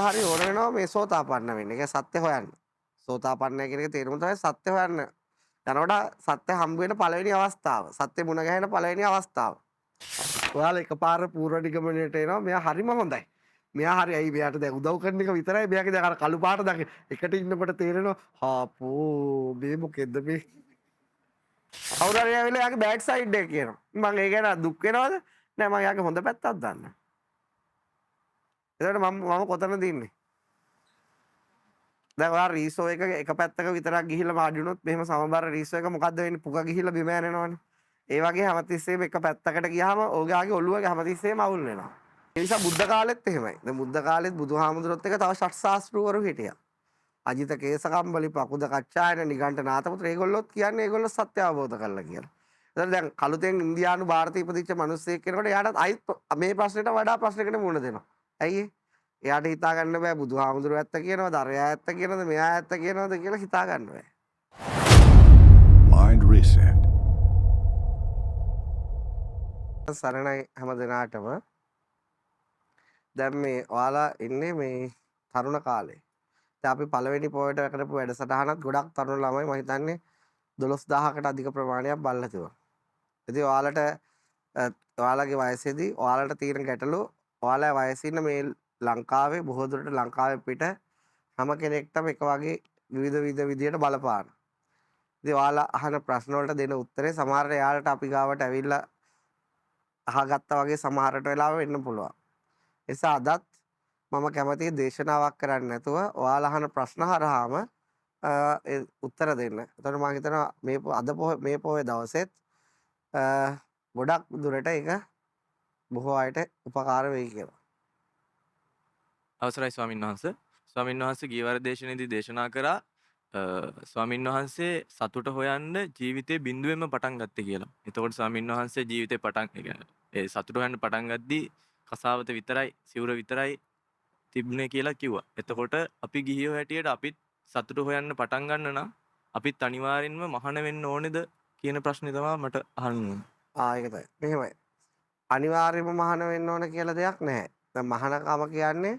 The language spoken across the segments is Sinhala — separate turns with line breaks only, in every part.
හරි ඕන වෙනවා මේ සෝතාපන්න වෙන්න. ඒක සත්‍ය හොයන්න. සෝතාපන්නය කියන එක තේරුම තමයි සත්‍ය හොයන්න. යනකොට සත්‍ය හම්බ වෙන පළවෙනි අවස්ථාව. සත්‍ය මුණ ගැහෙන පළවෙනි අවස්ථාව. ඔයාලා එකපාර පූර්ව නිගමනයට එනවා මෙයා හරිම හොඳයි. මෙයා හරි ඇයි මෙයාට දැන් උදව් කරන එක විතරයි මෙයාගේ දැන් අර කළු පාට දැන් එකට ඉන්නකොට තේරෙනවා හාපෝ මේ මොකෙද්ද මේ කවුරු හරි ඇවිල්ලා යාගේ බෑක් සයිඩ් එක කියනවා. මම ඒ ගැන දුක් වෙනවද? නෑ මම යාගේ හොඳ පැත්තක් දන්නවා. එතකොට මම කොතනද ඉන්නේ? දැන් ඔයා රීසෝ එක පැත්තක විතරක් ගිහිල්ලා මාඩි වුණොත් මෙහෙම සමබර රීසෝ එක මොකද්ද වෙන්නේ? පුක ගිහිල්ලා බිම යනවනේ. ඒ වගේ හැමතිස්සෙම එක පැත්තකට ගියාම ඔයාගේ ඔළුව හැමතිස්සෙම අවුල් වෙනවා. ඒ නිසා බුද්ධ කාලෙත් එහෙමයි. දැන් බුද්ධ කාලෙත් බුදුහාමුදුරුවොත් එක තව ෂට්ශාස්ත්‍රවරු හිටියා. අජිත කේසකම්බලි පකුද කච්චායන නිගණ්ඨ නාතපුත්‍ර ඒගොල්ලොත් කියන්නේ ඒගොල්ලෝ සත්‍ය අවබෝධ කරලා කියලා. එතන දැන් කළුතෙන් ඉන්දියානු ಭಾರತීය ඉපදිච්ච මිනිස්සෙක් කෙනෙකුට එයාට අයිත් මේ ප්‍රශ්නෙට වඩා ප්‍රශ්නයකට මුහුණ දෙනවා. ඇයි ඒ? එයාට හිතා ගන්න බෑ බුදුහාමුදුරුවෝ ඇත්ත කියනවද, අරයා ඇත්ත කියනවද, මෙයා ඇත්ත කියනවද කියලා හිතා ගන්න බෑ.
Mind reset.
සරණයි හැම දිනාටම. දැන් මේ ඔයාලා ඉන්නේ මේ තරුණ කාලේ. දැන් අපි පළවෙනි පොයට කරපු වැඩසටහනත් ගොඩක් තරුණ ළමයි මම හිතන්නේ 12000කට අධික ප්‍රමාණයක් බලලා තිබුණා. ඉතින් ඔයාලගේ වයසේදී ඔයාලට තියෙන ගැටලු ඔයාලා වයසේ ඉන්න මේ ලංකාවේ බොහෝ දුරට ලංකාවේ පිට හැම කෙනෙක්ටම එක වගේ විවිධ විදියට බලපාන. ඉතින් ඔයාලා අහන ප්‍රශ්න වලට දෙන උත්තරේ සමහර යාලට අපි ගාවට ඇවිල්ලා අහගත්තා වගේ සමහරට වෙලාව වෙන්න පුළුවන්. ඒ නිසා අදත් මම කැමතියි දේශනාවක් කරන්න නැතුව ඔයාලා අහන ප්‍රශ්න හරහාම ඒ උත්තර දෙන්න. එතකොට මම හිතනවා මේ පොයේ දවසෙත් ගොඩක් දුරට ඒක බොහෝ අයට උපකාර වෙයි කියලා.
අවසරයි ස්වාමීන් වහන්සේ. ස්වාමීන් වහන්සේ ගියවර දේශනයේදී දේශනා කරා ස්වාමීන් වහන්සේ සතුට හොයන්න ජීවිතේ බිඳුවෙන්ම පටන් ගත්තේ කියලා. එතකොට ස්වාමීන් වහන්සේ ජීවිතේ ඒ සතුට හොයන්න පටන් ගද්දී කසාවත විතරයි, සිවුර විතරයි තිබුණේ කියලා කිව්වා. එතකොට අපි ගිහියෝ හැටියට අපිත් සතුට හොයන්න පටන් ගන්න නම් අපිත් අනිවාර්යෙන්ම මහාන වෙන්න ඕනේද කියන ප්‍රශ්නේ තමයි මට අහන්න ඕනේ.
ඒක තමයි. මෙහෙමයි. අනිවාර්යයෙන්ම මහාන වෙන්න ඕන කියලා දෙයක් නැහැ. දැන් මහානකම කියන්නේ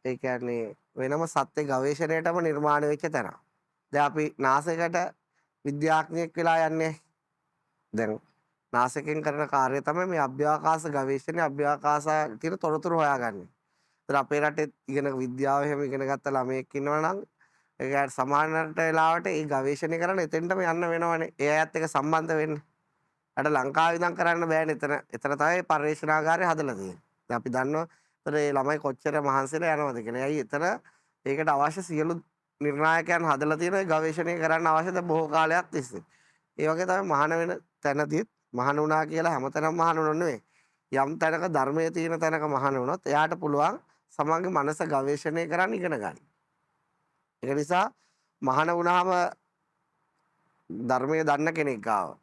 ඒ කියන්නේ වෙනම සත්‍ය ගවේෂණයටම නිර්මාණය වෙච්ච තැන. දැන් අපි නාසයකට විද්‍යාඥයෙක් වෙලා යන්නේ. දැන් නාසයෙන් කරන කාර්යය තමයි මේ අභ්‍යවකාශ ගවේෂණය අභ්‍යවකාශ තියෙන තොරතුරු හොයාගන්නේ. ඒතර අපේ රටේ ඉගෙන විද්‍යාව එහෙම ඉගෙන ගත්ත ළමයෙක් ඉන්නවා නම් ඒකට සමානට වෙලාවට ඒ ගවේෂණය කරන්න එතෙන්ටම යන්න වෙනවනේ. ඒ අයත් එක්ක සම්බන්ධ වෙන්න. අර ලංකාවේ ඉඳන් කරන්න බෑනේ එතන තමයි පරිශනාගාරය හදලා තියෙන්නේ. දැන් අපි දන්නවා ඒතර මේ ළමයි කොච්චර මහන්සිලා යනවද කියලා. ඇයි එතන ඒකට අවශ්‍ය සියලු නිර්ණායකයන් හදලා තියෙන ගවේෂණය කරන්න අවශ්‍ය බොහෝ කාලයක් තිස්සේ. ඒ වගේ තමයි මහාන වෙන තැනදීත් මහාන වුණා කියලා හැමතැනම මහාන වුණා නෙවෙයි. යම් තැනක ධර්මයේ තියෙන තැනක මහාන වුණොත් එයාට පුළුවන් සමගගේ මනස ගවේෂණය කරන්න ඉගෙන ගන්න. ඒක නිසා මහාන වුණාම ධර්මයේ දන්න කෙනෙක් ගාව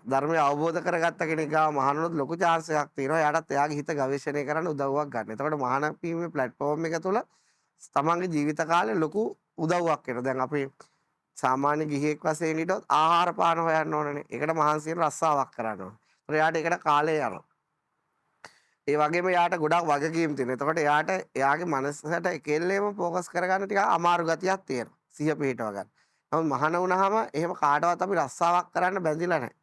ධර්මය අවබෝධ කරගත්ත කෙනෙක් ගාව මහාන වුණොත් ලොකු chance එකක් තියෙනවා. එයාටත් එයාගේ හිත ගවේෂණය කරන්න උදව්වක් ගන්න. එතකොට මහාන වීමේ platform එක තුළ තමන්ගේ ජීවිත කාලේ ලොකු උදව්වක් වෙනවා. දැන් අපි සාමාන්‍ය ගිහියෙක් වශයෙන් හිටියොත් ආහාර පාන හොයන්න ඕනනේ. ඒකට මහන්සි වෙන රස්සාවක් කරන්න ඕනේ. ඒතකොට එයාට ඒකට කාලය යනවා. ඒ වගේම එයාට ගොඩක් වගකීම් තියෙනවා. එතකොට එයාට එයාගේ මනසට එකෙල්ලේම ફોකස් කරගන්න ටිකක් අමාරු ගතියක් තියෙනවා. සිහිය පිහිටව ගන්න. නමුත් මහාන වුණාම එහෙම කාටවත් අපි රස්සාවක් කරන්න බැඳිලා නැහැ.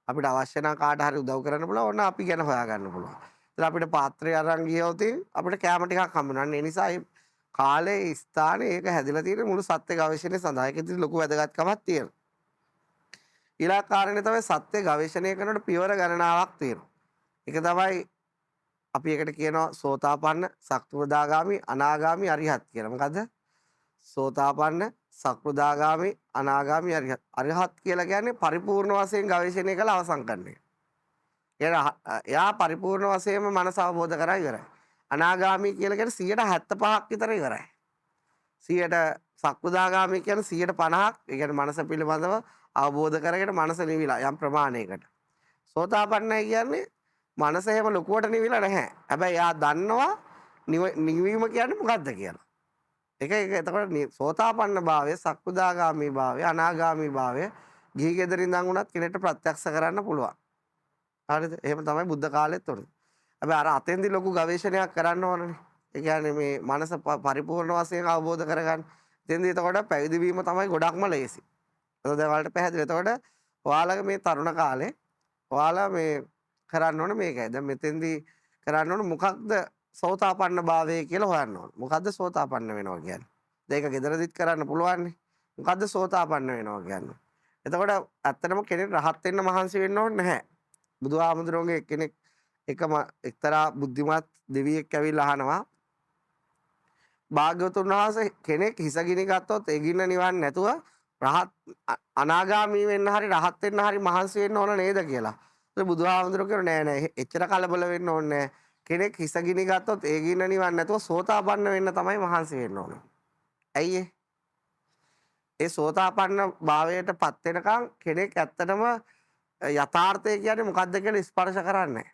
අපිට අවශ්‍ය නම් කාට හරි උදව් කරන්න පුළුවන්. ඕන අපි ගැන හොයා ගන්න පුළුවන්. ඒතර අපිට පාත්‍රය අරන් ගියොත් අපිට කැම ටිකක් හම්බ වෙනවා. ඒ නිසා මේ කාලේ ස්ථානේ ඒක හැදිලා තියෙන මුළු සත්‍ය ගවේෂණය සඳහා ඒක ඉතින් ලොකු වැදගත්කමක් තියෙනවා. ඊළඟ කාරණේ තමයි සත්‍ය ගවේෂණය කරනකොට පියවර ගණනාවක් තියෙනවා. ඒක තමයි අපි එකට කියනවා සෝතාපන්න, සක්‍රුදාගාමි, අනාගාමි, අරිහත් කියලා. මොකද්ද? සෝතාපන්න, සක්‍රුදාගාමි, අනාගාමි, අරිහත්. අරිහත් කියලා කියන්නේ පරිපූර්ණ වශයෙන් ගවේෂණය කළ අවසන් කරන එක. එයා පරිපූර්ණ වශයෙන්ම මනස අවබෝධ කරලා ඉවරයි. අනාගාමි කියලා කියන්නේ 75ක් විතර ඉවරයි. 100ට සක්‍රුදාගාමි කියන්නේ 50ක්. ඒ කියන්නේ මනස පිළිබඳව අවබෝධ කරගෙන මනස නිවිලා යම් ප්‍රමාණයකට. සෝතාපන්නයි කියන්නේ මනස එහෙම ලොකුවට නිවිලා නැහැ. හැබැයි එයා දන්නවා නිවීම කියන්නේ මොකද්ද කියලා. එතකොට සෝතාපන්න භාවය, සක්‍රුදාගාමි භාවය, අනාගාමි භාවය ගිහි ගෙදරින් ඉඳන් උනත් කෙනෙක්ට ප්‍රත්‍යක්ෂ කරන්න පුළුවන්. හරිද? එහෙම තමයි බුද්ධ කාලෙත් උනේ. හැබැයි අර අතෙන්දි ලොකු ගවේෂණයක් කරන්න ඕනනේ. ඒ කියන්නේ මේ මනස පරිපූර්ණ වශයෙන් අවබෝධ කරගන්න. එතෙන්දී එතකොට පැවිදි වීම තමයි ගොඩක්ම ලේසි. එතකොට දැන් ඔයාලට පැහැදිලි. එතකොට ඔයාලගේ මේ තරුණ කාලේ ඔයාලා මේ කරන්න ඕනේ මේකයි. දැන් මෙතෙන්දී කරන්න ඕනේ මොකක්ද සෝතාපන්න භාවය කියලා හොයන්න ඕනේ. මොකද්ද සෝතාපන්න වෙනවා කියන්නේ? දැන් ඒක ගෙදරදිත් කරන්න පුළුවන් නේ. මොකද්ද සෝතාපන්න වෙනවා කියන්නේ? එතකොට ඇත්තටම කෙනෙක් රහත් වෙන්න මහන්සි වෙන්න ඕනේ නැහැ. බුදුහාමුදුරුවෝගේ කෙනෙක් එකම එක්තරා බුද්ධිමත් දෙවියෙක් ඇවිල්ලා අහනවා භාග්‍යවතුන් වහන්සේ කෙනෙක් හිස ගිනි ගත්තොත් ඒ ගින්න නිවන්නේ නැතුව රහත් අනාගාමී වෙන්න හරි රහත් වෙන්න හරි මහන්සි වෙන්න ඕන නේද කියලා. ඒත් බුදුහාමුදුරුවෝ කියනවා නෑ නෑ එච්චර කලබල වෙන්න ඕනේ නෑ. කෙනෙක් හිස ගිනි ගත්තොත් ඒ ගින්න නිවන්නේ නැතුව සෝතාපන්න වෙන්න තමයි මහන්සි වෙන්න ඕනේ. ඇයි ඒ? ඒ සෝතාපන්න භාවයට පත් වෙනකන් කෙනෙක් ඇත්තටම යථාර්ථය කියන්නේ මොකක්ද කියලා ස්පර්ශ කරන්නේ නැහැ.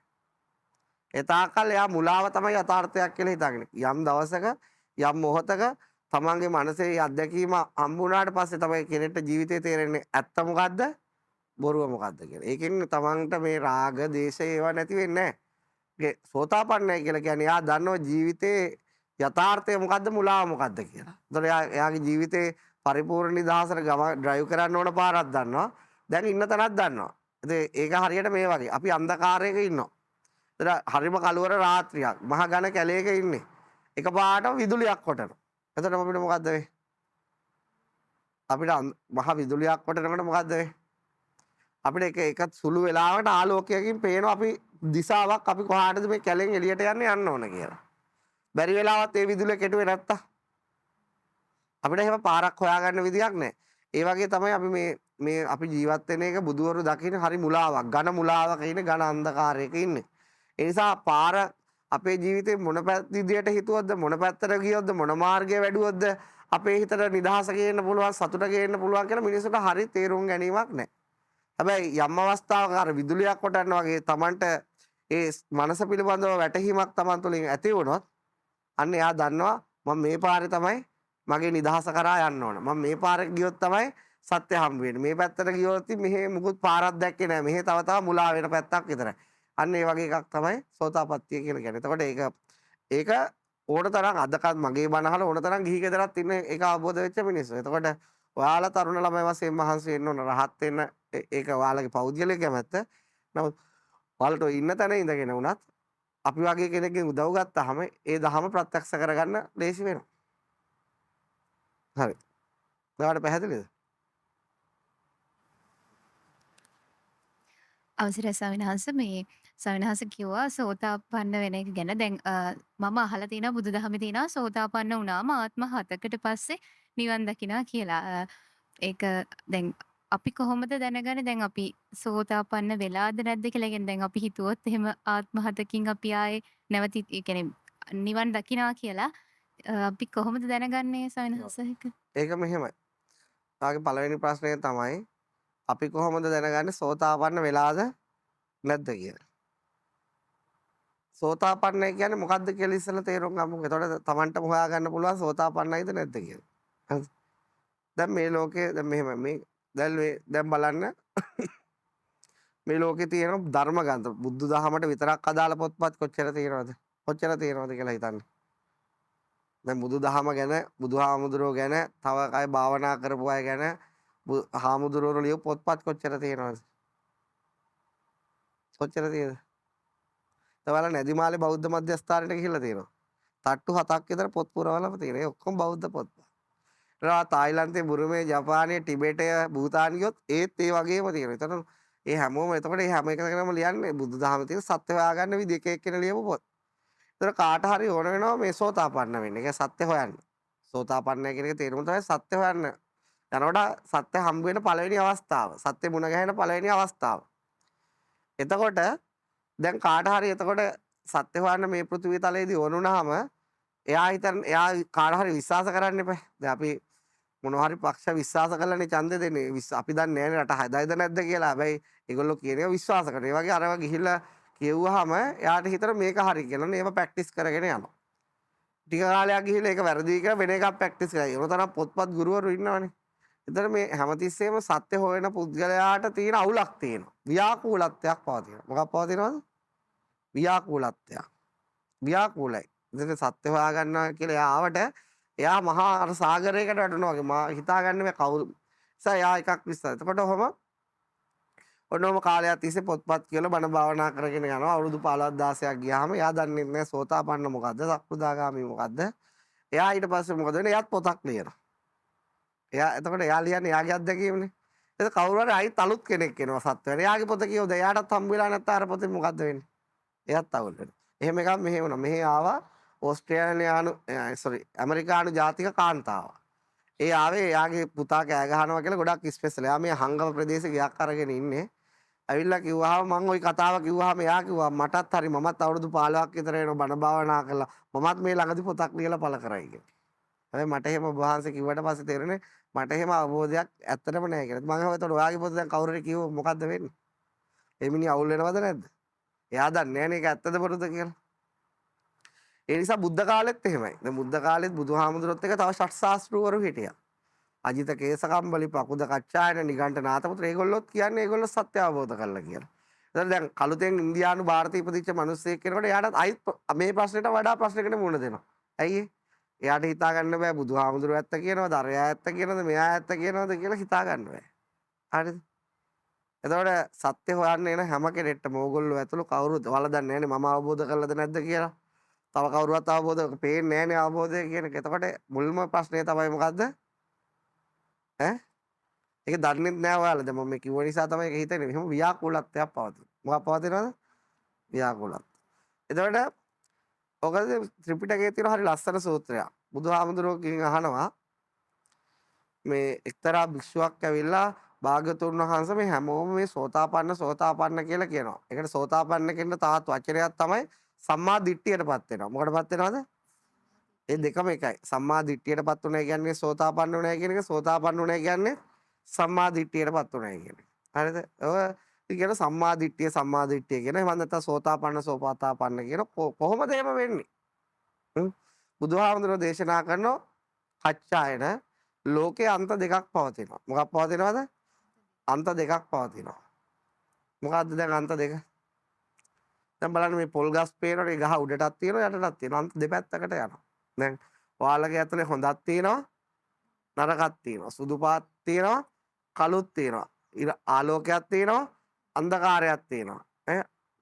ඒ තාක්කල් එයා මුලාව තමයි යථාර්ථයක් කියලා හිතාගෙන. යම් දවසක යම් මොහොතක තමන්ගේ මනසේ අත්දැකීම හම්බුනාට පස්සේ තමයි කෙනෙක්ට ජීවිතේ තේරෙන්නේ ඇත්ත මොකද්ද බොරුව මොකද්ද කියලා. ඒකෙන් තමන්ට මේ රාග, දේශ ඒවා නැති වෙන්නේ නැහැ. සෝතාපන්නයි කියලා කියන්නේ එයා දන්නව ජීවිතේ යථාර්ථය මොකද්ද මුලාව මොකද්ද කියලා. ඒතකොට එයාගේ ජීවිතේ පරිපූර්ණ නිදහසට ඩ්‍රයිව් කරන්න ඕන පාරක් දන්නවා. දැන් ඉන්න තැනක් දන්නවා. ඒක හරියට මේ වගේ. අපි අන්ධකාරයක ඉන්නවා. එතන හරිම කළුවර රාත්‍රියක්. මහ ඝන කැලේක ඉන්නේ. එකපාරටම විදුලියක් කොටනවා. එතකොට අපිට මොකද්ද වෙන්නේ? අපිට මහ විදුලියක් කොටනකොට මොකද්ද වෙන්නේ? අපිට එක සුළු වෙලාවකට ආලෝකයකින් පේනවා අපි දිශාවක් අපි කොහාටද මේ කැලෙන් එළියට යන්න ඕන කියලා. බැරි වෙලාවත් ඒ විදුලිය කෙටුවේ නැත්තම් අපිට එහෙම පාරක් හොයාගන්න විදියක් නැහැ. ඒ වගේ තමයි අපි මේ අපි ජීවත් වෙන එක බුදුවරු දකින්න හරි මුලාවක්. ඝන මුලාවක ඉන්නේ ඝන අන්ධකාරයක ඉන්නේ. ඒ නිසා පාර අපේ ජීවිතේ මොන විදියට හිතුවොත්ද මොන පැත්තට ගියොත්ද මොන මාර්ගය වැඩුවොත්ද අපේ හිතට නිදහස ගේන්න පුළුවන් සතුට ගේන්න පුළුවන් කියලා මිනිස්සුන්ට හරි තේරුම් ගැනීමක් නැහැ. හැබැයි යම් අවස්ථාවක අර විදුලියක් කොටන්න වගේ Tamanට ඒ මනස පිළිබඳව වැටහීමක් Taman තුළින් ඇති වුණොත් අන්න එයා දන්නවා මම මේ පාරේ තමයි මගේ නිදහස කරා යන්න ඕන. මම මේ පාරේ ගියොත් තමයි සත්‍ය හම්බ වෙන්නේ. මේ පැත්තට ගියොත් මෙහෙ මුකුත් පාරක් දැක්කේ නැහැ. මෙහෙ තව මුලා වෙන පැත්තක් විතරයි. අන්න ඒ වගේ එකක් තමයි සෝතාපට්ටිය කියලා කියන්නේ. එතකොට ඒක ඕන තරම් අදකත් මගේ බණ අහලා ඕන තරම් ගිහි ගෙදරත් ඉන්න ඒක අවබෝධ වෙච්ච මිනිස්සු. එතකොට ඔයාලා තරුණ ළමයි වශයෙන් මහන්සි වෙන්න ඕන රහත් වෙන්න ඒක ඔයාලගේ පෞද්ගලික කැමැත්ත. නමුත් ඔයාලට ඉන්න තැන ඉඳගෙන උනත් අපි වගේ කෙනෙක්ගෙන් උදව් ගත්තාම ඒ දහම ප්‍රත්‍යක්ෂ කරගන්න ලේසි වෙනවා. හරි. ඔයාලට පැහැදිලිද?
අවසරයි ස්වාමීන් වහන්සේ මේ ස්වාමීන් වහන්සේ කිව්වා සෝතාපන්න වෙන එක ගැන දැන් මම අහලා තියෙනවා බුදුදහමේ තියෙනවා සෝතාපන්න වුණාම ආත්ම 7කට පස්සේ නිවන් දකිනවා කියලා. ඒක දැන් අපි කොහොමද දැනගන්නේ දැන් අපි සෝතාපන්න වෙලාද නැද්ද කියලා. කියන්නේ දැන් අපි හිතුවොත් එහෙම ආත්ම 7කින් අපි ආයේ නැවති ඒ කියන්නේ නිවන් දකිනවා කියලා අපි කොහොමද දැනගන්නේ ස්වාමීන් වහන්සේ?
ඒක මෙහෙමයි. තාගේ පළවෙනි ප්‍රශ්නය තමයි අපි කොහොමද දැනගන්නේ සෝතාපන්න වෙලාද නැද්ද කියලා. සෝතාපන්නයි කියන්නේ මොකද්ද කියලා ඉස්සෙල්ලා තේරුම් ගමු. එතකොට Tamanටම හොයාගන්න පුළුවන් සෝතාපන්නයිද නැද්ද කියලා. හරිද? දැන් මේ ලෝකේ දැන් මෙහෙම මේ දැන් බලන්න මේ ලෝකේ තියෙන ධර්ම ග්‍රන්ථ බුදු දහමට විතරක් අදාළ පොත්පත් කොච්චර තියෙනවද? කොච්චර තියෙනවද කියලා හිතන්න. දැන් බුදු දහම ගැන බුදුහාමුදුරුවෝ ගැන තව අය භාවනා කරපු අය ගැන හාමුදුරුවෝ ලියපු පොත්පත් කොච්චර තියෙනවද? කොච්චර තියෙනවද? තවල නැදිමාලේ බෞද්ධ මධ්‍යස්ථානයට ගිහිල්ලා තියෙනවා. තට්ටු 7ක් විතර පොත් පුරවලම තියෙනවා. ඒ ඔක්කොම බෞද්ධ පොත්පත්. තායිලන්තේ බුරුමේ ජපානයේ ටිබෙටය භූතාන් ගියොත් ඒත් ඒ වගේම තියෙනවා. එතන ඒ හැමෝම එතකොට ඒ හැම එකකම ලියන්නේ බුදුදහමේ තියෙන සත්‍ය හොයාගන්න විදිහ එක එක්කෙනා ලියපු පොත්. ඒතර කාට හරි ඕන වෙනවා මේ සෝතාපන්න වෙන්න. ඒක සත්‍ය හොයන්න. සෝතාපන්නය කියන එක තේරුම තමයි සත්‍ය හොයන්න. යනකොට සත්‍ය හම්බ වෙන පළවෙනි අවස්ථාව. සත්‍ය මුණ ගැහෙන පළවෙනි අවස්ථාව. එතකොට දැන් කාට හරි එතකොට සත්‍ය හොයන්න මේ පෘථිවි තලයේදී වුණාම එයා කාට හරි විශ්වාස කරන්න එපා. දැන් අපි මොනවා හරි පක්ෂ විශ්වාස කරලානේ ඡන්දෙ දෙන්නේ. අපි දන්නේ නැහැ රට හදයිද නැද්ද කියලා. හැබැයි ඒගොල්ලෝ කියන ඒවා විශ්වාස කරනවා. ඒ වගේ අරවා ගිහිල්ලා කියුවාම එයාට හිතන මේක හරි කියලා නේ ඒව ප්‍රැක්ටිස් කරගෙන යනවා. ටික කාලයක් ගිහිල්ලා ඒක වැරදි කියලා වෙන එකක් ප්‍රැක්ටිස් කරලා. ඒන තරම් පොත්පත් ගුරුවරු ඉන්නවනේ. එතන මේ හැමතිස්සෙම සත්‍ය හොයන පුද්ගලයාට තියෙන අවුලක් තියෙනවා. ව්‍යාකූලත්වයක් පවතිනවා. මොකක් පවතිනවද? ව්‍යාකූලත්වයක්. ව්‍යාකූලයි. ඉතින් සත්‍ය හොයාගන්නවා කියලා එයා ආවට එයා මහා අර සාගරයකට වැටෙනවා වගේ මා හිතාගන්නේ මේ කවුරු නිසා එයා එකක් විශ්සයි. එතකොට ඔහම ඔන්නෝම කාලයක් තිස්සේ පොත්පත් කියලා බණ භාවනා කරගෙන යනවා. අවුරුදු 15ක් 16ක් ගියාම එයා දන්නේ නැහැ සෝතාපන්න මොකද්ද, සක්‍රුදාගාමි මොකද්ද. එයා ඊට පස්සේ මොකද වෙන්නේ? එයාත් පොතක් ලියනවා. එතකොට එයා ලියන්නේ එයාගේ අත්දැකීමනේ. ඒක කවුරු හරි අයිත් අලුත් කෙනෙක් එනවා සත්වයට. එයාගේ පොත කියවද එයාටත් හම්බ වෙලා නැත්නම් අර පොතෙන් මොකද්ද වෙන්නේ? එයාත් අවුල් වෙනවා. එහෙම එකක් මෙහෙ වුණා. මෙහෙ ආවා ඕස්ට්‍රේලියානු ඇමරිකානු ජාතික කාන්තාවක්. ඒ ආවේ එයාගේ පුතා කෑ ගහනවා කියලා ගොඩක් ස්පෙෂල්. එයා මේ හංගම ප්‍රදේශේ ගයක් අරගෙන ඉන්නේ. ඇවිල්ලා කිව්වහම මම ওই කතාව කිව්වහම එයා කිව්වා මටත් හරි මමත් අවුරුදු 15ක් විතර වෙනවා බණ භාවනා කරලා මමත් මේ ළඟදී පොතක් ලියලා පළ කරයි කියලා. හැබැයි මට එහෙම වහන්සේ කිව්වට පස්සේ තේරුණේ මට එහෙම අවබෝධයක් ඇත්තටම නැහැ කියලා. මම හිතුවා එතකොට ඔයාගේ පොත දැන් කවුරු හරි කිව්වොත් මොකද්ද වෙන්නේ? ඒ මිනිහ අවුල් වෙනවද නැද්ද? එයා දන්නේ නැහැ නේ ඒක ඇත්තද බොරුද කියලා. ඒ නිසා බුද්ධ කාලෙත් එහෙමයි. දැන් බුද්ධ කාලෙත් බුදුහාමුදුරුවොත් එක තව ෂට් ශාස්ත්‍රවරු හිටියා. අජිත කේසකම්බලි පකුද කච්චායන නිගණ්ඨ නාතපුත්‍ර ඒගොල්ලොත් කියන්නේ ඒගොල්ලෝ සත්‍ය අවබෝධ කරලා කියලා. ඒතර දැන් කළුතෙන් ඉන්දියානු ಭಾರತයේ ඉපදිච්ච මිනිස්සෙක් කෙනෙකුට එයාට අයිත් මේ ප්‍රශ්නෙට වඩා ප්‍රශ්නයකට මුහුණ දෙනවා. ඇයි එයාට හිතා ගන්න බෑ බුදුහාමුදුරුවෝ ඇත්ත කියනවද, අරයා ඇත්ත කියනවද, මෙයා ඇත්ත කියනවද කියලා හිතා ගන්න බෑ. හරිද? එතකොට සත්‍ය හොයන්න එන හැම කෙනෙක්ටම ඕගොල්ලෝ ඇතුළු කවුරුත් වලදන්නේ නැහැනේ මම අවබෝධ කරලාද නැද්ද කියලා. තව කවුරුවත් අවබෝධ පේන්නේ නැහැනේ අවබෝධය කියන එක. එතකොට මුල්ම ප්‍රශ්නේ තමයි මොකද්ද? ඒක දන්නේ නැහැ ඔයාලා. දැන් මම මේ කිව්ව නිසා තමයි ඒක හිතෙන්නේ. මෙහෙම ව්‍යාකූලත්වයක් පවතින. මොකක් පවතිනවද? ව්‍යාකූලත්වය. එතකොට ඔකද ත්‍රිපිටකයේ තියෙන හරි ලස්සන සූත්‍රයක්. බුදුහාමුදුරුවෝගෙන් අහනවා මේ එක්තරා භික්ෂුවක් ඇවිල්ලා භාග්‍යතුන් වහන්සේ මේ හැමෝම මේ සෝතාපන්න කියලා කියනවා. ඒකට සෝතාපන්න කියන තාත් වචනයක් තමයි සම්මා දිට්ඨියටපත් වෙනවා. මොකටපත් වෙනවද? ඒ දෙකම එකයි. සම්මා දිට්ඨියටපත් උනායි කියන්නේ සෝතාපන්න උනායි කියන එක. සෝතාපන්න උනායි කියන්නේ සම්මා දිට්ඨියටපත් උනායි කියන්නේ. හරිද? ඔය කියන සම්මා දිට්ඨිය කියන එහෙම නැත්නම් සෝතාපන්න සෝපාතාපන්න කියන කොහොමද එහෙම වෙන්නේ? බුදුහාමුදුරුවෝ දේශනා කරන කච්චායන ලෝකේ අන්ත දෙකක් පවතිනවා. මොකක් පවතිනවද? අන්ත දෙකක් පවතිනවා. මොකද්ද දැන් අන්ත දෙක? දැන් බලන්න මේ පොල් ගස් පේනකොට ඒ ගහ උඩටත් තියෙනවා යටටත් තියෙනවා. අන්ත දෙපැත්තකට යනවා. දැන් ඔයාලගේ ඇතුලේ හොඳක් තියෙනවා නරකක් තියෙනවා. සුදු පාත් තියෙනවා කළුත් තියෙනවා. ආලෝකයක් තියෙනවා අන්ධකාරයක් තියෙනවා.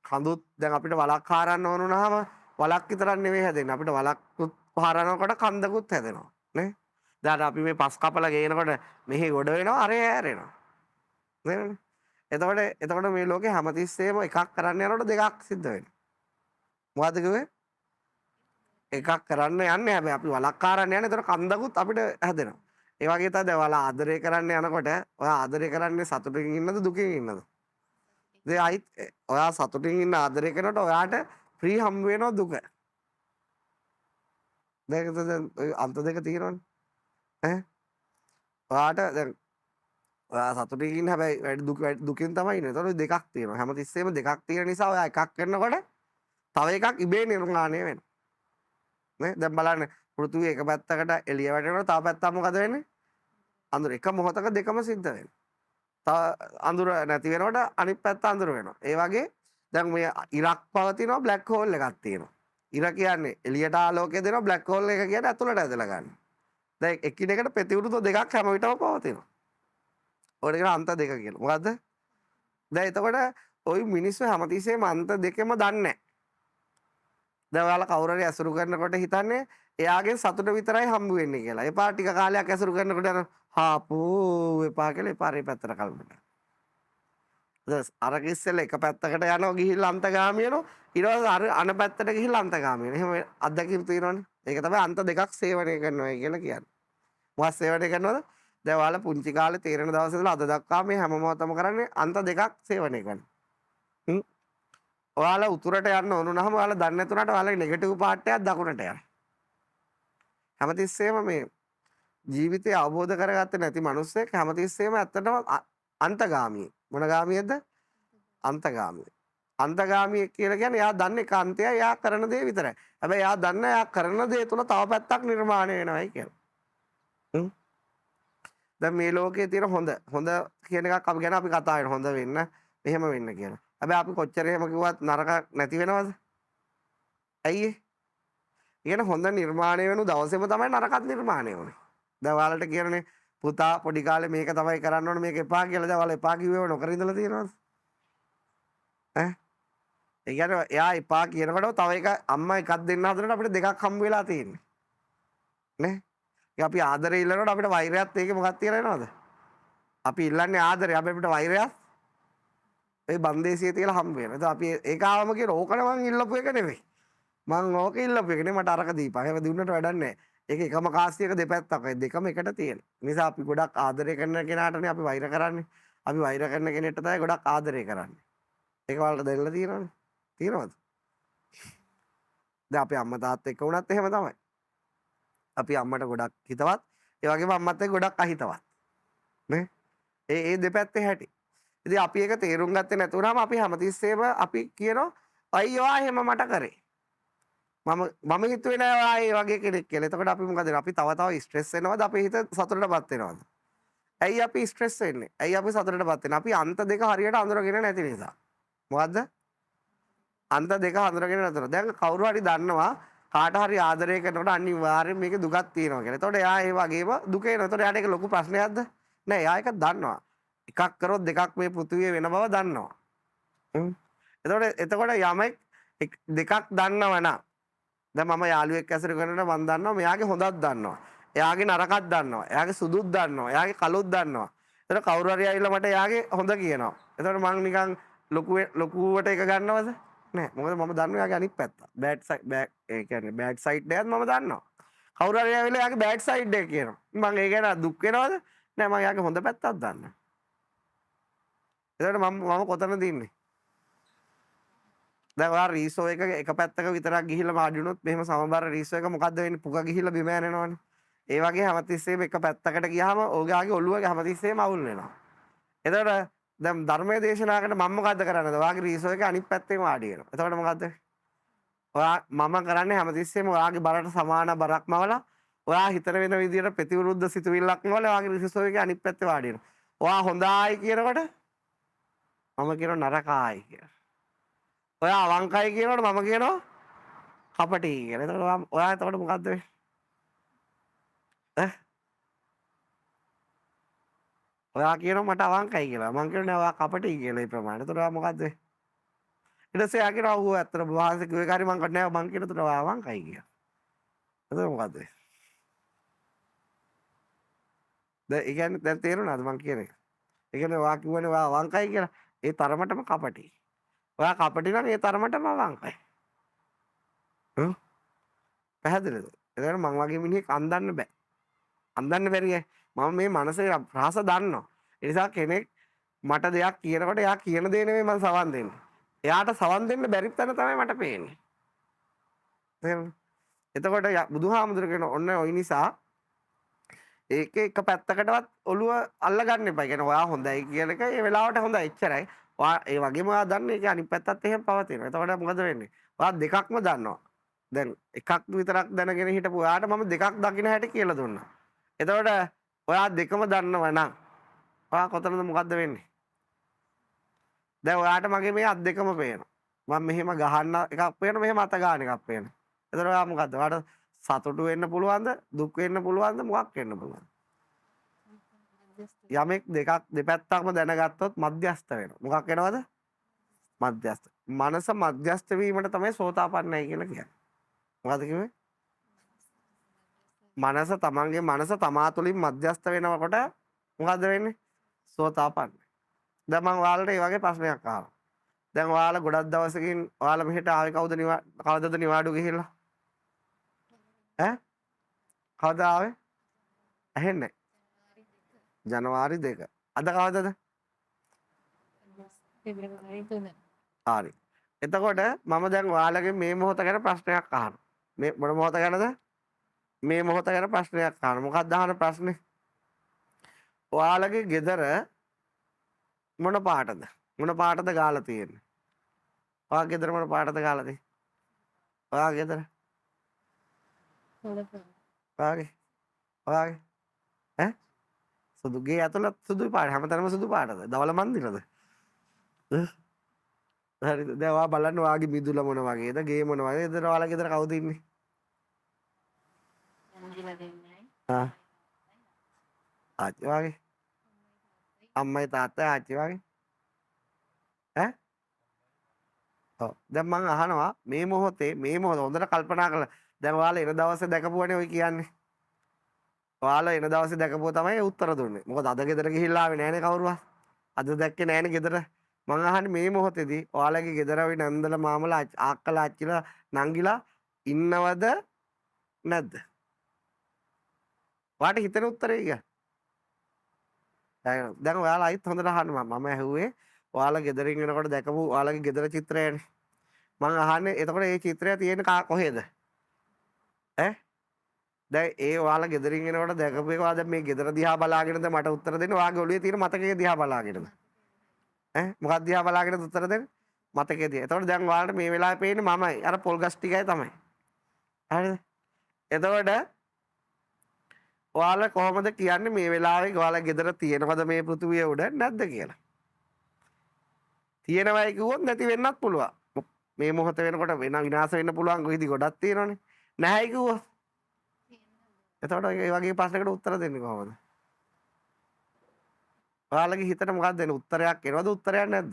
කඳුත් දැන් අපිට වලක් හරන්න ඕන වුණාම වලක් විතරක් නෙවෙයි හැදෙන්නේ. අපිට වලක් හරනකොට කන්දකුත් හැදෙනවා. නේ? දැන් අපි මේ පස් කපලා ගේනකොට මෙහි ගොඩ වෙනවා අරේ හැරෙනවා. නේද? එතකොට මේ ලෝකේ හැමතිස්සෙම එකක් කරන්න යනකොට දෙකක් සිද්ධ වෙනවා. මොකද්ද කිව්වේ? එකක් කරන්න යන්නේ හැබැයි අපි වලක් හරන්න යන්නේ එතකොට කන්දකුත් අපිට හැදෙනවා. ඒ වගේ තමයි දැන් ඔයාලා ආදරය කරන්න යනකොට ඔයා ආදරය කරන්නේ සතුටින් ඉන්නද දුකින් ඉන්නද? දැන් අයිත් ඔයා සතුටින් ඉන්න ආදරය කරනකොට ඔයාට ෆ්‍රී හම්බ වෙනවා දුක. දැන් අන්ත දෙක තියෙනවනේ. ඔයාට දැන් ඔයා සතුටින් ඉන්න හැබැයි දුකින් තමයි ඉන්නේ. ඒතකොට දෙකක් තියෙනවා. හැමතිස්සෙම දෙකක් තියෙන නිසා ඔයා එකක් කරනකොට තව එකක් ඉබේ නිර්මාණය වෙනවා. නේ? දැන් බලන්න පෘථිවිය එක පැත්තකට එළිය වැටෙනකොට තව පැත්තක් මොකද වෙන්නේ? අඳුර එක මොහොතක දෙකම සිද්ධ වෙනවා. තව අඳුර නැති වෙනකොට අනිත් පැත්ත අඳුර වෙනවා. ඒ වගේ දැන් මේ ඉරක් පවතිනවා බ්ලැක් හෝල් එකක් තියෙනවා. ඉර කියන්නේ එළියට ආලෝකය දෙනවා බ්ලැක් හෝල් එක කියන්නේ ඇතුළට ඇදලා ගන්න. දැන් එකිනෙකට ප්‍රතිවිරුද්ධ දෙකක් හැම විටම පවතිනවා. ඔය කියන අන්ත දෙක කියලා. මොකද්ද? දැන් එතකොට ওই මිනිස්සු හැමතිස්සෙම අන්ත දෙකම දන්නේ නැහැ. දැන් ඔයාලා කවුරු හරි ඇසුරු කරනකොට හිතන්නේ එයාගෙන් සතුට විතරයි හම්බ වෙන්නේ කියලා. එපා ටික කාලයක් ඇසුරු කරනකොට යන හාපෝ එපා කියලා එපාරේ පැත්තට කල්පනා. දැන් අර කිස්සෙල එක පැත්තකට යනවා ගිහිල්ලා අන්තගාමී වෙනවා. ඊට පස්සේ අර අන පැත්තට ගිහිල්ලා අන්තගාමී වෙනවා. එහෙම අත්දැකීම් තියෙනවනේ. ඒක තමයි අන්ත දෙකක් සේවනය කරනවා කියලා කියන්නේ. මොකක් සේවනය කරනවද? දැන් ඔයාලා පුංචි කාලේ තේරෙන දවසේ ඉඳලා අද දක්වා මේ හැම මොහොතම කරන්නේ අන්ත දෙකක් සේවනය කරනවා. ඔයාලා උතුරට යන්න ඕන නම් ඔයාලා දන්නේ නැතුණාට ඔයාලගේ නෙගටිව් පාර්ට් එකක් දකුණට යනවා. හැමතිස්සෙම මේ ජීවිතය අවබෝධ කරගත්තේ නැති මිනිස්සෙක් හැමතිස්සෙම ඇත්තටම අන්තගාමී. මොන ගාමියද? අන්තගාමී. අන්තගාමී කියලා කියන්නේ එයා දන්නේ කාන්තය එයා කරන දේ විතරයි. හැබැයි එයා දන්නේ එයා කරන දේ තුල තව පැත්තක් නිර්මාණය වෙනවායි කියලා. දැන් මේ ලෝකයේ තියෙන හොඳ කියන එකක් අපි ගැන අපි කතා කරනවා. හොඳ වෙන්න, මෙහෙම වෙන්න කියලා. හැබැයි අපි කොච්චර එහෙම කිව්වත් නරක නැති වෙනවද? ඇයි කියන හොඳ නිර්මාණය වෙනු දවසේම තමයි නරකත් නිර්මාණය වුනේ. දැන් ඔයාලට කියනනේ පුතා පොඩි කාලේ මේක තමයි කරන්න ඕනේ මේක එපා කියලා. දැන් ඔයාලා එපා කිව්වව නොකර ඉඳලා තියෙනවද? ඈ? ඒ කියන්නේ එයා එපා කියනකොට තව එක අම්මා එකක් දෙන්න හදනකොට අපිට දෙකක් හම්බ වෙලා තියෙන්නේ. නේ? ඒ අපි ආදරේ ඉල්ලනකොට අපිට වෛරයත් ඒකේ මොකක්ද කියලා එනවද? අපි ඉල්ලන්නේ ආදරේ. අපිට වෛරයත් ඒ බන්දේසිය තියලා හම්බ වෙනවා. එතකොට අපි ඒක ආවම කියන ඕකන මං ඉල්ලපු එක නෙවෙයි. මං ඕක ඉල්ලපු එක නේ මට අරක දීපන්. ඒක දුන්නට වැඩක් නැහැ. ඒක එකම කාසියක දෙපැත්තක්. ඒ දෙකම එකට තියෙන. නිසා අපි ගොඩක් ආදරය කරන කෙනාටනේ අපි වෛර කරන්නේ. අපි වෛර කරන කෙනෙක්ට තමයි ගොඩක් ආදරය කරන්නේ. ඒක වලට දෙන්න තියෙනවනේ. තියෙනවද? දැන් අපේ අම්මා තාත්තා එක්ක වුණත් එහෙම තමයි. අපි අම්මට ගොඩක් හිතවත්, ඒ වගේම අම්මත් එක්ක ගොඩක් අහිතවත්. නේ? ඒ දෙපැත්තේ හැටි. ඉතින් අපි ඒක තේරුම් ගත්තේ නැතුණාම අපි හැමතිස්සෙම අපි කියනවා අයියෝ එහෙම මට කරේ. මම හිතුවේ නෑ ඔයා ඒ වගේ කෙනෙක් කියලා. එතකොට අපි මොකද අපි තව ස්ට්‍රෙස් වෙනවද? අපේ හිත සතුටටපත් වෙනවද? ඇයි අපි ස්ට්‍රෙස් වෙන්නේ? ඇයි අපි සතුටටපත් වෙන්නේ? අපි අන්ත දෙක හරියට අඳුරගෙන නැති නිසා. මොකද්ද? අන්ත දෙක හඳුනගෙන නැතර. දැන් කවුරු හරි දන්නවා කාට හරි ආදරය කරනකොට අනිවාර්යෙන් මේකේ දුකක් තියෙනවා කියලා. එතකොට එයා ඒ වගේම දුක එනවා. එතකොට එයාට ඒක ලොකු ප්‍රශ්නයක්ද? නෑ එයා ඒක දන්නවා. එකක් කරොත් දෙකක් මේ පෘථිවියේ වෙන බව දන්නවා. එතකොට යමෙක් දෙකක් දන්නව නම් දැන් මම යාළුවෙක් ඇසුරු කරනකොට මම දන්නවා මෙයාගේ හොඳක් දන්නවා. එයාගේ නරකක් දන්නවා. එයාගේ සුදුත් දන්නවා. එයාගේ කළුත් දන්නවා. එතකොට කවුරු හරි ඇවිල්ලා මට එයාගේ හොඳ කියනවා. එතකොට මම නිකන් ලොකුවට එක ගන්නවද? නෑ. මොකද මම දන්නවා එයාගේ අනිත් පැත්ත. ඒ කියන්නේ බෑඩ් සයිඩ් එකත් මම දන්නවා. කවුරු හරි ඇවිල්ලා එයාගේ බෑඩ් සයිඩ් එක කියනවා. මම ඒ ගැන දුක් වෙනවද? නෑ මම එයාගේ හොඳ පැත්තක් දන්නවා. එතකොට මම කොතනද ඉන්නේ? දැන් ඔයා රීසෝ එක පැත්තක විතරක් ගිහිල්ලා මාඩි වුණොත් මෙහෙම සමබර රීසෝ එක මොකද්ද වෙන්නේ? පුක ගිහිල්ලා බිම යනවනේ. ඒ වගේ හැමතිස්සෙම එක පැත්තකට ගියාම ඔයාගේ ඔළුව හැමතිස්සෙම අවුල් වෙනවා. එතකොට දැන් ධර්මයේ දේශනාවකට මම මොකද්ද කරන්නේද? ඔයාගේ රීසෝ එක අනිත් පැත්තේම වාඩි වෙනවා. එතකොට මොකද්ද? මම කරන්නේ හැමතිස්සෙම ඔයාගේ බරට සමාන බරක් මවලා ඔයා හිතන වෙන විදියට ප්‍රතිවිරුද්ධ සිතුවිල්ලක් මවලා ඔයාගේ රීසෝ එකේ අනිත් පැත්තේ වාඩි වෙනවා. ඔයා හොඳයි කියනකොට මම කියනවා නරකයි කියලා. ඔයා අවංකයි කියනකොට මම කියනවා කපටි කියලා. එතකොට ඔයා එතකොට මොකද්ද වෙන්නේ? ඔයා කියනවා මට අවංකයි කියලා. මං කියනවා නෑ ඔයා කපටි කියලා ඒ ප්‍රමාණය. එතකොට ඔයා මොකද්ද වෙන්නේ? ඊට පස්සේ එයා කියනවා ඌ ඇත්තට වහන්සේ කිව්වේ කාරි මං කට නෑ මං කියනකොට ඔයා අවංකයි කියලා. එතකොට මොකද්ද වෙන්නේ? දැන් ඒ කියන්නේ දැන් තේරුණාද මං කියන එක? ඒ කියන්නේ ඔයා කිව්වනේ ඔයා අවංකයි කියලා. ඒ තරමටම කපටි. ඔයා කපටි නම් ඒ තරමටම අවංකයි. පැහැදිලිද? එතකොට මං වගේ මිනිහෙක් අන්දන්න බෑ. අන්දන්න බැරිය. මම මේ මනසේ රහස දන්නවා. ඒ නිසා කෙනෙක් මට දෙයක් කියනකොට එයා කියන දේ නෙමෙයි මම සවන් දෙන්නේ. එයාට සවන් දෙන්න බැරි තැන තමයි මට පේන්නේ. තේරුණා? එතකොට බුදුහාමුදුර කියන ඔන්න ඔය නිසා ඒක එක පැත්තකටවත් ඔළුව අල්ලගන්න එපා. කියන්නේ ඔයා හොඳයි කියන එක ඒ වෙලාවට හොඳයි එච්චරයි. ඔයා ඒ වගේම ඔයා දන්නේ ඒක අනිත් පැත්තත් එහෙම පවතිනවා. එතකොට මොකද වෙන්නේ? ඔයා දෙකක්ම දන්නවා. දැන් එකක් විතරක් දැනගෙන හිටපු ඔයාට මම දෙකක් දකින්න හැටි කියලා දුන්නා. එතකොට ඔයා දෙකම දන්නව නම් ඔයා කොතනද මොකද්ද වෙන්නේ? දැන් ඔයාට මගේ මේ අත් දෙකම පේනවා. මම මෙහෙම ගහන්න එකක් පේනවා මෙහෙම අත ගන්න එකක් පේනවා. එතකොට ඔයා මොකද්ද? ඔයාට සතුටු වෙන්න පුළුවන්ද? දුක් වෙන්න පුළුවන්ද? මොකක් වෙන්න පුළුවන්ද? යමෙක් දෙකක් දෙපැත්තක්ම දැනගත්තොත් මධ්‍යස්ත වෙනවා. මොකක් වෙනවද? මධ්‍යස්ත. මනස මධ්‍යස්ත වීමට තමයි සෝතාපන්නයි කියලා කියන්නේ. මොකද කිව්වේ? තමන්ගේ මනස තමා තුළින් මධ්‍යස්ත වෙනකොට මොකද්ද වෙන්නේ? සෝතාපන්න. දැන් මම ඔයාලට මේ වගේ ප්‍රශ්නයක් අහනවා. දැන් ඔයාලා ගොඩක් දවසකින් ඔයාලා මෙහෙට ආවේ කවදද නිවාඩු ගිහිල්ලා? කවද ආවේ? ඇහෙන්නේ? ජනවාරි 2. අද කවදද?
පෙබරවාරි 3.
හරි. එතකොට මම දැන් ඔයාලගෙන් මේ මොහොත ගැන ප්‍රශ්නයක් අහනවා. මේ මොන මොහොත ගැනද? මේ මොහොත ගැන ප්‍රශ්නයක් අහනවා. මොකක්ද අහන ප්‍රශ්නේ? ඔයාලගේ ගෙදර මොන පාටද? මොන පාටද ගාලා තියෙන්නේ? ඔයාගේ ගෙදර මොන පාටද ගාලා තියෙන්නේ? ඔයාගේ ගෙදර? ඔයාගේ ඈ? සුදු ගේ ඇතුළත් සුදු පාට හැමතැනම සුදු පාටද? දවල මන්දිරද? හරිද? දැන් ඔයා බලන්න ඔයාගේ මිදුල මොන වගේද? ගේ මොන වගේද? ඔයාලා ගෙදර කවුද ඉන්නේ? ආ ආච්චි වගේ අම්මයි තාත්තයි ආච්චි වගේ ඈ ඔව් දැන් මං අහනවා මේ මොහොත හොඳට කල්පනා කරලා දැන් ඔයාලා එන දවසේ දැකපුවනේ ඔය කියන්නේ ඔයාලා එන දවසේ දැකපුවා තමයි උත්තර දුන්නේ මොකද අද ගෙදර ගිහිල්ලා ආවේ නෑනේ කවුරුවත් අද දැක්කේ නෑනේ ගෙදර මං අහන්නේ මේ මොහොතේදී ඔයාලගේ ගෙදර අපි නන්දලා මාමලා ආක්කලා අච්චිලා නංගිලා ඉන්නවද නැද්ද ඔයාට හිතෙන උත්තරේ කිය දැන් ඔයාලා අයිත් හොඳට අහන්න මම ඇහුවේ ඔයාලා ගෙදරින් එනකොට දැකපු ඔයාලගේ ගෙදර චිත්‍රයනේ මං අහන්නේ එතකොට මේ චිත්‍රය තියෙන්නේ කොහෙද ඈ දැන් ඒ ඔයාලා ගෙදරින් එනකොට දැකපු එක ඔයා දැන් මේ ගෙදර දිහා බලාගෙනද මට උත්තර දෙන්න ඔයාගේ ඔළුවේ තියෙන මතකයේ දිහා බලාගෙනද ඈ මොකක්ද දිහා බලාගෙනද උත්තර දෙන්න මතකයේ දිහා එතකොට දැන් ඔයාලට මේ වෙලාවේ පේන්නේ මමයි අර පොල් ගස් ටිකයි තමයි හරිද එතකොට ඔයාලා කොහොමද කියන්නේ මේ වෙලාවේ ඔයාලා ගෙදර තියෙනවද මේ පෘථුවිය උඩ නැද්ද කියලා තියෙනවයි කිව්වොත් නැති වෙන්නත් පුළුවන් මේ මොහොත වෙනකොට වෙන විනාශ වෙන්න පුළුවන් කොයිදි ගොඩක් තියෙනවනේ නැහැයි කිව්වොත් එතකොට ඒ වගේ ප්‍රශ්නකට උත්තර දෙන්නේ කොහොමද ඔයාලගේ හිතට මොකක්ද එන උත්තරයක් එනවද උත්තරයක් නැද්ද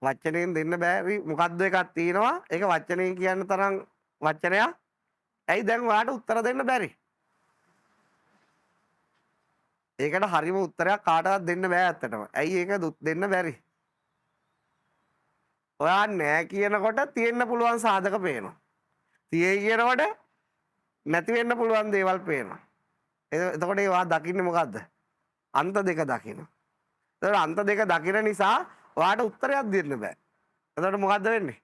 වචනයෙන් දෙන්න බෑ මොකද්ද එකක් තියෙනවා ඒක වචනයෙන් කියන්න තරම් වචනයක් ඇයි දැන් ඔයාට උත්තර දෙන්න බැරි ඒකට හරිම උත්තරයක් කාටවත් දෙන්න බෑ ඇත්තටම ඇයි ඒක දෙන්න බැරි ඔයා නෑ කියනකොට තියෙන්න පුළුවන් සාධක පේනවා තියෙයි කියනකොට නැති වෙන්න පුළුවන් දේවල් පේනවා එතකොට ඒවා දකින්නේ මොකද්ද අන්ත දෙක දකින්න එතකොට අන්ත දෙක දකින නිසා ඔයාට උත්තරයක් දෙන්න බෑ එතකොට මොකද්ද වෙන්නේ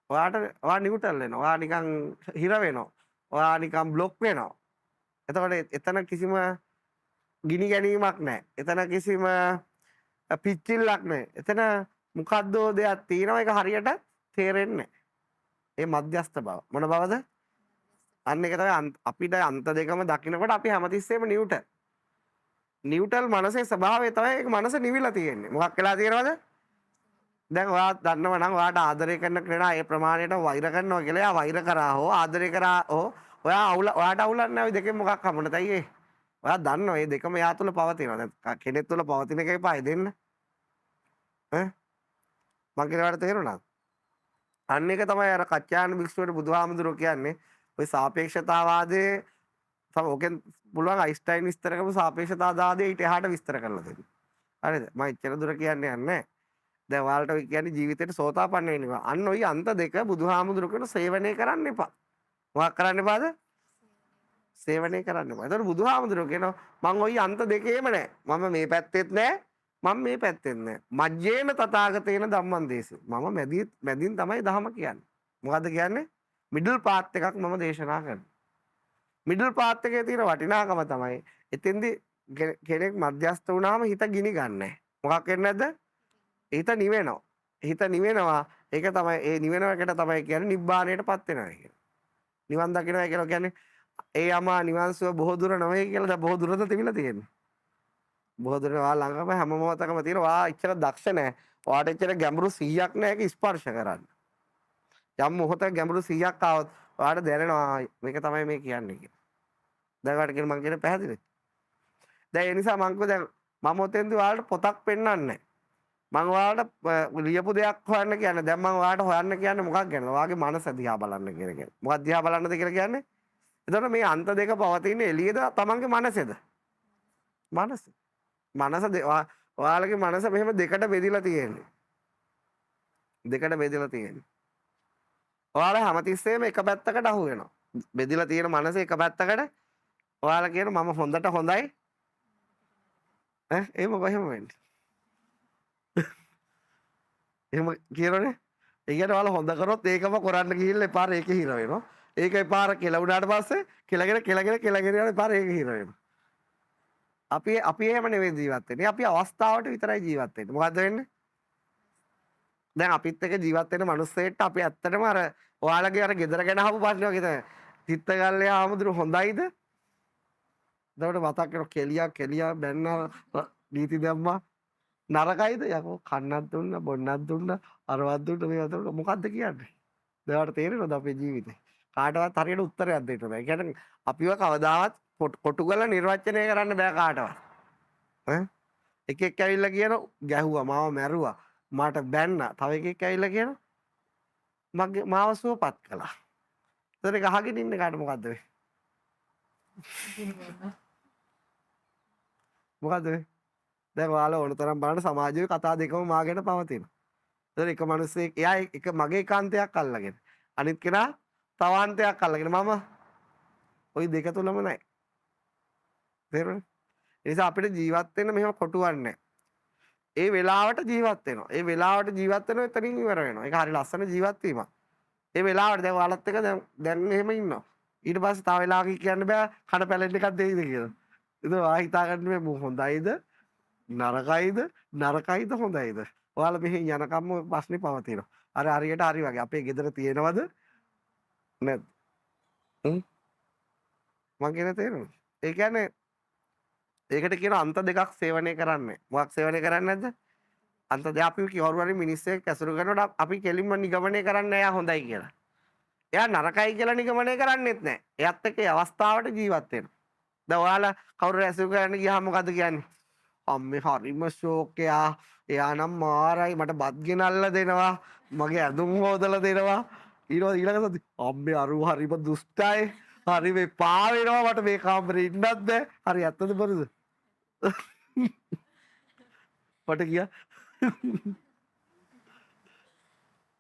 ඔයා නිව්ටල් වෙනවා ඔයා නිකන් හිර වෙනවා ඔයා නිකන් બ્લોක් වෙනවා එතකොට එතන කිසිම ගිනි ගැනීමක් නැහැ එතන කිසිම පිච්චිල්ලක් නැහැ එතන මොකද්ද දෙයක් තියෙනවා ඒක හරියට තේරෙන්නේ නැහැ ඒ මධ්‍යස්ථ බව මොන බවද අන්න ඒක තමයි අපිට අන්ත දෙකම දකිනකොට අපි හැමතිස්සෙම නිව්ටල් මනසේ ස්වභාවය තමයි ඒක මනස නිවිලා තියෙන්නේ මොකක් වෙලා තියෙනවද දැන් ඔයා දන්නව නම් ඔයාට ආදරය කරන කෙනා ඒ ප්‍රමාණයට වෛර කරනවා කියලා එයා වෛර කරා හෝ ආදරය කරා හෝ ඔයාට අවුලක් නැහැ ওই දෙකෙන් මොකක් හම්බුනද ඇයි ඔයා දන්නවා මේ දෙකම එයා තුල පවතිනවා දැන් කෙනෙක් තුල පවතින එක එපායි දෙන්න ඈ මං කියලාට තේරුණාද අන්න එක තමයි අර කච්චායන භික්ෂුවට බුදුහාමුදුරුවෝ කියන්නේ ඔය සාපේක්ෂතාවාදයේ ඕකෙන් පුළුවන් අයින්ස්ටයින් විස්තර කරපු සාපේක්ෂතාවාදයේ ඊට එහාට විස්තර කරලා දෙන්න. හරිද? මම එච්චර දුර කියන්නේ නැහැ. දැන් ඔයාලට ඔය කියන්නේ ජීවිතේට සෝතාපන්න වෙනවා. අන්න ඔය අන්ත දෙක බුදුහාමුදුරුවෝ කියන සේවනය කරන්න එපා. මොකක් කරන්න එපාද? සේවනය කරන්න එපා. ඒතකොට බුදුහාමුදුරුවෝ කියනවා මම ওই අන්ත දෙකේම නැහැ. මම මේ පැත්තෙත් නැහැ. මම මේ පැත්තෙත් නැහැ. මජ්ජේන තථාගතේන ධම්මං දේශේ. මම මැදින් තමයි ධම කියන්නේ. මොකද්ද කියන්නේ? මිඩල් පාත් එකක් මම දේශනා කරනවා. මිඩල් පාත් එකේ තියෙන වටිනාකම තමයි එතෙන්දී කෙනෙක් මධ්‍යස්ථ වුණාම හිත ගිනි ගන්නෑ. මොකක් වෙන්නේ නැද්ද? හිත නිවෙනවා. හිත නිවෙනවා. ඒක තමයි ඒ නිවෙන එකට තමයි කියන්නේ නිබ්බාණයටපත් වෙනවා කියන්නේ. නිවන් දකිනවා කියලා කියන්නේ ඒ යමා නිවන් සුව බොහෝ දුර නෙවෙයි කියලා දැන් බොහෝ දුරද තිබිලා තියෙන්නේ. බොහෝ දුර වා ළඟම හැම මොහොතකම තියෙන වා ඉච්චර දක්ෂ නැහැ. වාට ඉච්චර ගැඹුරු 100ක් නැහැ ඒක ස්පර්ශ කරන්න. යම් මොහොතක ගැඹුරු 100ක් ආවොත් ඔයාලට දැනෙනවා මේක තමයි මේ කියන්නේ කියලා. දැන් ඔයාලට කියන මං කියන්නේ පැහැදිලිද? දැන් ඒ නිසා මං කිව්වා දැන් මම ඔතෙන්දී ඔයාලට පොතක් පෙන්වන්නේ නැහැ. මං ඔයාලට ලියපු දෙයක් හොයන්න කියන්නේ. දැන් මං ඔයාලට හොයන්න කියන්නේ මොකක් ගැනද? ඔයාගේ මනස දිහා බලන්න කියන එක. මොකක් දිහා බලන්නද කියලා කියන්නේ? එතකොට මේ අන්ත දෙක පවතින එළියේද තමන්ගේ මනසේද? මනස. ඔයාලගේ මනස මෙහෙම දෙකට බෙදිලා තියෙන්නේ. දෙකට බෙදලා තියෙන්නේ. ඔයාලා හැමතිස්සෙම එක පැත්තකට අහු වෙනවා. බෙදිලා තියෙන මනස එක පැත්තකට ඔයාලා කියන මම හොඳට හොඳයි එහෙම කොහෙම වෙන්නේ එහෙම කියනෝනේ ඒ කියන්නේ ඔයාලා හොඳ කරොත් ඒකම කරන්න ගිහිල්ලා එපාර ඒකේ හිර වෙනවා ඒක එපාර කියලා වුණාට පස්සේ කෙලගෙන යන එපාර ඒක හිර වෙනවා අපි එහෙම නෙවෙයි ජීවත් වෙන්නේ අපි අවස්ථාවට විතරයි ජීවත් වෙන්නේ මොකද්ද වෙන්නේ දැන් අපිත් එක්ක ජීවත් වෙන මිනිස්සෙට අපි ඇත්තටම අර ඔයාලගේ අර ගෙදර ගැන අහපු ප්‍රශ්න වගේ තමයි තිත්තගල්ලේ ආමුදුරු හොඳයිද එතකොට මතක් කරන කෙලියා බැන්නා නීති දැම්මා නරකයිද යකෝ කන්නක් දුන්න බොන්නක් දුන්න අරවත් දුන්න මේකට මොකද්ද කියන්නේ දැන් තේරෙනවද අපේ ජීවිතේ කාටවත් හරියට උත්තරයක් දෙන්න බෑ. ඒ කියන්නේ අපිව කවදාවත් කොටු කරලා නිර්වචනය කරන්න බෑ කාටවත්. ඈ එකෙක් ඇවිල්ලා කියන ගැහුවා මාව මැරුවා මට බැන්නා. තව එකෙක් ඇවිල්ලා කියන මගේ මාව සුවපත් කළා. ඒතර ඒක අහගෙන ඉන්න කාට මොකද්ද වෙන්නේ? මොකද්ද වෙන්නේ? දැන් ඔයාලා ඕන තරම් බලන්න සමාජයේ කතා දෙකම මාගෙන පවතිනවා. ඒතර එක මිනිස්සෙක් එයා එක මගේ කාන්තයක් අල්ලගෙන අනිත් කෙනා තවාන්තයක් අල්ලගෙන මම ওই දෙක තුලම නැහැ. තේරුණාද? ඒ නිසා අපිට ජීවත් වෙන්න මෙහෙම කොටුවන්නේ ඒ වෙලාවට ජීවත් වෙනවා. ඒ වෙලාවට ජීවත් වෙනවා එතනින් ඉවර වෙනවා. ඒක හරි ලස්සන ජීවත් වීමක්. ඒ වෙලාවට දැන් ඔයාලත් එක දැන් එහෙම ඉන්නවා. ඊට පස්සේ තව වෙලාවකින් කියන්න බෑ කන පැලෙන්න එකක් දෙයිද කියලා. ඒක ඔයා හිතාගන්න මේ හොඳයිද නරකයිද හොඳයිද? ඔයාලා මෙහි යනකම්ම ප්‍රශ්නේ පවතිනවා. අර හරියට හරි වගේ අපේ ගෙදර තියෙනවද නැද්ද? මං කියන තේරුණා. ඒ කියන්නේ ඒකට කියන අන්ත දෙකක් සේවනය කරන්නේ. මොකක් සේවනය කරන්නේ නැද්ද? අන්ත දෙක අපි කවුරු හරි මිනිස්සෙක් ඇසුරු කරනකොට අපි කෙලින්ම නිගමනය කරන්නේ එයා හොඳයි කියලා. එයා නරකයි කියලා නිගමනය කරන්නේත් නැහැ. එයාත් එක්ක ඒ අවස්ථාවට ජීවත් වෙනවා. දැන් ඔයාලා කවුරු ඇසුරු කරන්න ගියාම මොකද කියන්නේ? අම්මේ හරිම ෂෝක් එයා නම් මාරයි මට බත් ගෙනල්ලා දෙනවා. මගේ ඇඳුම් හොදලා දෙනවා. ඊළඟ සති අම්මේ අරු හරිම දුෂ්ටයි. හරි මේ පා වෙනවා මට මේ කාමරේ ඉන්නත් බෑ. හරි ඇත්තද බොරුද? මට කියා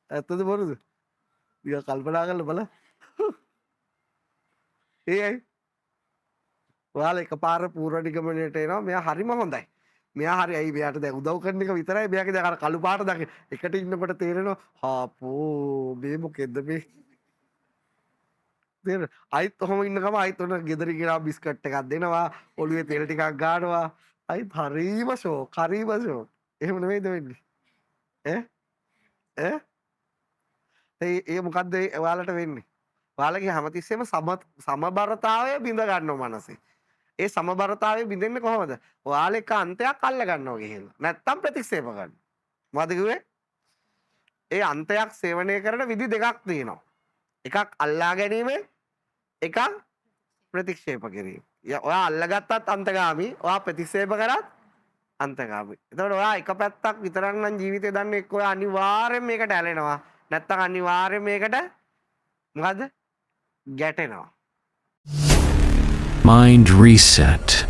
ඇත්තද බොරුද? ටික කල්පනා කරලා බලන්න. ඒයි ඔයාලා එකපාර පූර්ව නිගමනයට එනවා මෙයා හරිම හොඳයි. මෙයා හරි ඇයි මෙයාට දැන් උදව් කරන එක විතරයි මෙයාගේ දැන් අර කළු පාට දකින එකට ඉන්නකොට තේරෙනවා හාපෝ මේ මොකෙද්ද මේ තේර අයිත් ඔහම ඉන්න ගම අයිත් ඔන්න ගෙදර ගිහලා බිස්කට් එකක් දෙනවා ඔළුවේ තෙල් ටිකක් ගානවා අයිත් හරිම ෂෝක් එහෙම නෙවෙයිද වෙන්නේ ඒ මොකද්ද ඔයාලට වෙන්නේ ඔයාලගේ හැමතිස්සෙම සමබරතාවය බිඳ ගන්නවා මනසේ ඒ සමබරතාවය බිඳෙන්නේ කොහොමද? ඔයාලා එක අන්තයක් අල්ල ගන්නවා කියලා. නැත්තම් ප්‍රතික්ෂේප කරනවා. මොකද කිව්වේ? ඒ අන්තයක් සේවනය කරන විදි දෙකක් තියෙනවා. එකක් අල්ලා ගැනීම, එකක් ප්‍රතික්ෂේප කිරීම. ඔයා අල්ලගත්තත් අන්තගාමි, ඔයා ප්‍රතික්ෂේප කරත් අන්තගාමි. එතකොට ඔයා එක පැත්තක් විතරක් නම් ජීවිතේ දන්නේ එක්ක ඔයා අනිවාර්යෙන් මේකට ඇලෙනවා. නැත්තම් අනිවාර්යෙන් මේකට මොකද? ගැටෙනවා.
Mind reset.